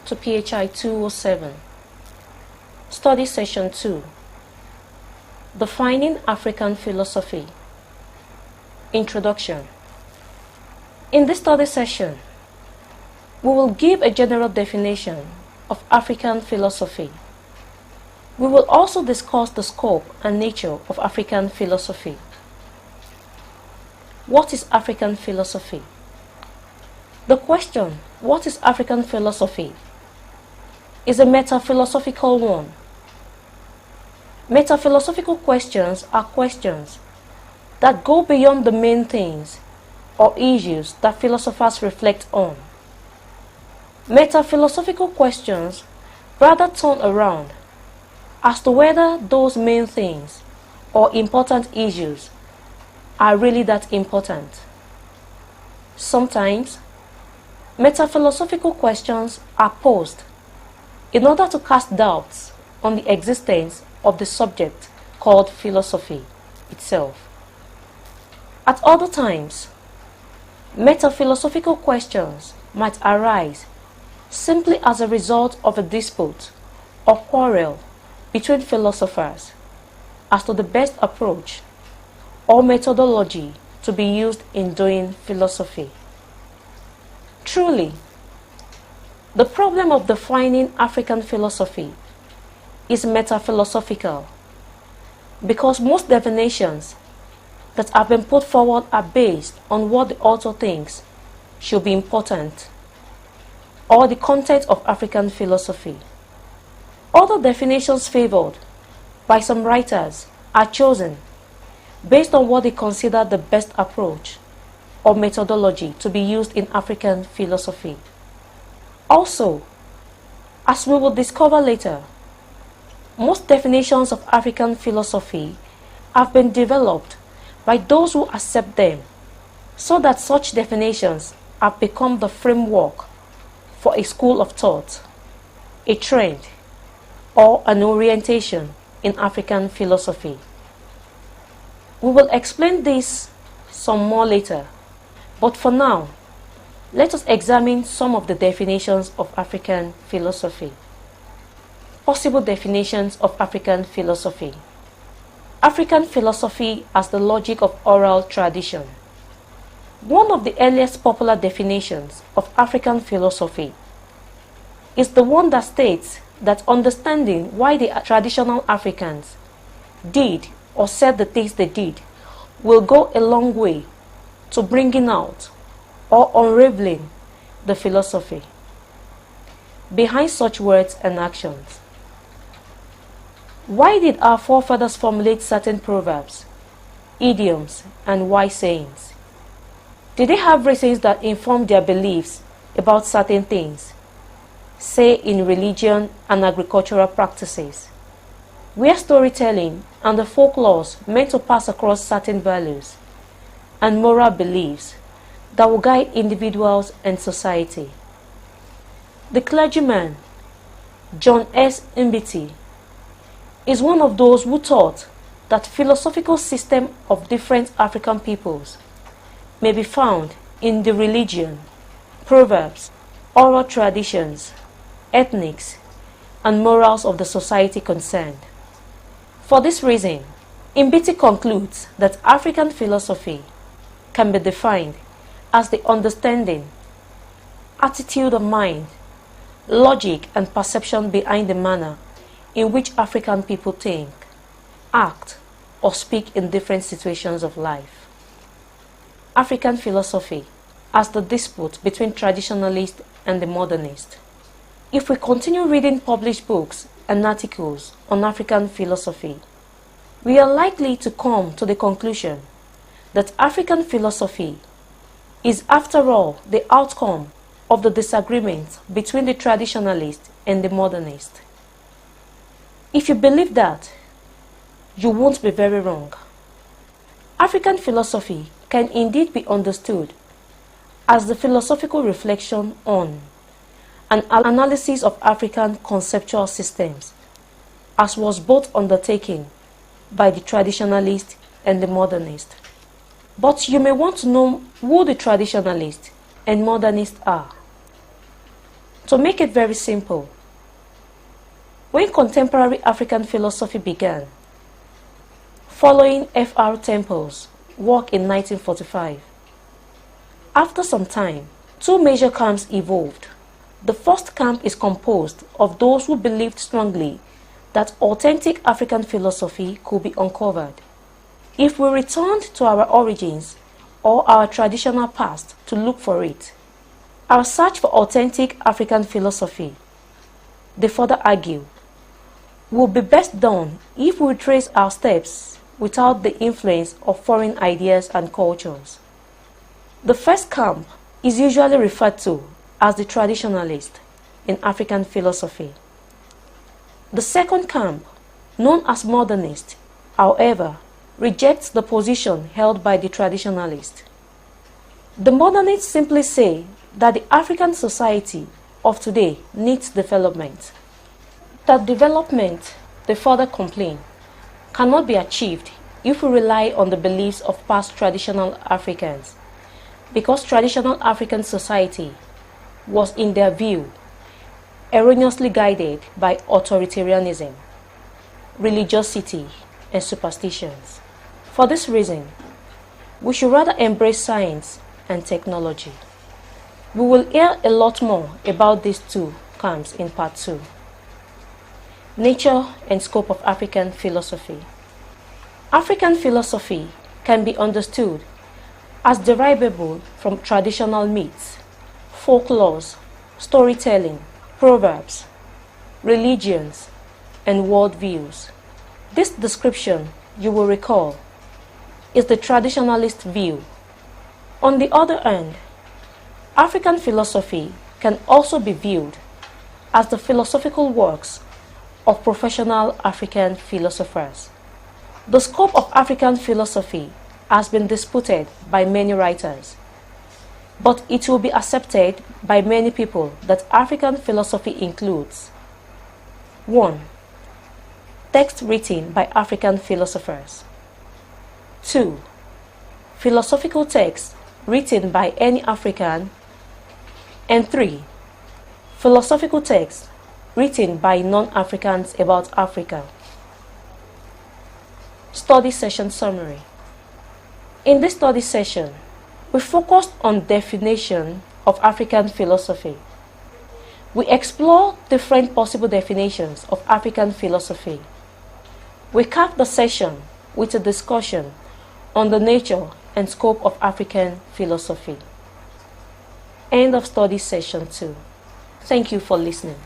to PHI207. Study Session 2. Defining African Philosophy. Introduction. In this study session, we will give a general definition of African philosophy. We will also discuss the scope and nature of African philosophy. What is African philosophy? The question, what is African philosophy, is a meta-philosophical one. Meta-philosophical questions are questions that go beyond the main things or issues that philosophers reflect on. Meta-philosophical questions rather turn around as to whether those main things or important issues are really that important. Sometimes, meta-philosophical questions are posed in order to cast doubts on the existence of the subject called philosophy itself. At other times, meta-philosophical questions might arise simply as a result of a dispute or quarrel between philosophers as to the best approach or methodology to be used in doing philosophy. Truly, the problem of defining African philosophy is meta-philosophical because most definitions that have been put forward are based on what the author thinks should be important or the content of African philosophy. Other definitions favored by some writers are chosen based on what they consider the best approach or methodology to be used in African philosophy. Also, as we will discover later, most definitions of African philosophy have been developed by those who accept them, so that such definitions have become the framework for a school of thought, a trend, or an orientation in African philosophy. We will explain this some more later, but for now, let us examine some of the definitions of African philosophy. Possible definitions of African philosophy. African philosophy as the logic of oral tradition. One of the earliest popular definitions of African philosophy is the one that states that understanding why the traditional Africans did or said the things they did will go a long way to bringing out or unraveling the philosophy behind such words and actions. Why did our forefathers formulate certain proverbs, idioms, and wise sayings? Did they have reasons that informed their beliefs about certain things, say in religion and agricultural practices, where storytelling and the folklores meant to pass across certain values and moral beliefs that will guide individuals and society? The clergyman, John S. Mbiti, is one of those who taught that philosophical system of different African peoples may be found in the religion, proverbs, oral traditions, ethnics, and morals of the society concerned. For this reason, Mbiti concludes that African philosophy can be defined as the understanding, attitude of mind, logic, and perception behind the manner in which African people think, act, or speak in different situations of life. African philosophy as the dispute between traditionalist and the modernist. If we continue reading published books and articles on African philosophy, we are likely to come to the conclusion that African philosophy is, after all, the outcome of the disagreement between the traditionalist and the modernist. If you believe that, you won't be very wrong. African philosophy can indeed be understood as the philosophical reflection on an analysis of African conceptual systems, as was both undertaken by the traditionalist and the modernist. But you may want to know who the traditionalist and modernist are. To make it very simple, when contemporary African philosophy began, following Fr. Temple's work in 1945, after some time, two major camps evolved. The first camp is composed of those who believed strongly that authentic African philosophy could be uncovered if we returned to our origins or our traditional past to look for it. Our search for authentic African philosophy, they further argue, will be best done if we trace our steps without the influence of foreign ideas and cultures. The first camp is usually referred to as the traditionalist in African philosophy. The second camp, known as modernist, however, rejects the position held by the traditionalist. The modernists simply say that the African society of today needs development. That development, they further complain, cannot be achieved if we rely on the beliefs of past traditional Africans, because traditional African society was, in their view, erroneously guided by authoritarianism, religiosity, and superstitions. For this reason, we should rather embrace science and technology. We will hear a lot more about these two camps in part 2. Nature and scope of African philosophy. African philosophy can be understood as derivable from traditional myths, folklores, storytelling, proverbs, religions, and worldviews. This description, you will recall, is the traditionalist view. On the other hand, African philosophy can also be viewed as the philosophical works of professional African philosophers. The scope of African philosophy has been disputed by many writers, but it will be accepted by many people that African philosophy includes: 1. Text written by African philosophers. 2. Philosophical texts written by any African. And 3. Philosophical texts written by non-Africans about Africa. Study session summary. In this study session, we focused on definition of African philosophy. We explore different possible definitions of African philosophy. We capped the session with a discussion on the nature and scope of African philosophy. End of study session 2. Thank you for listening.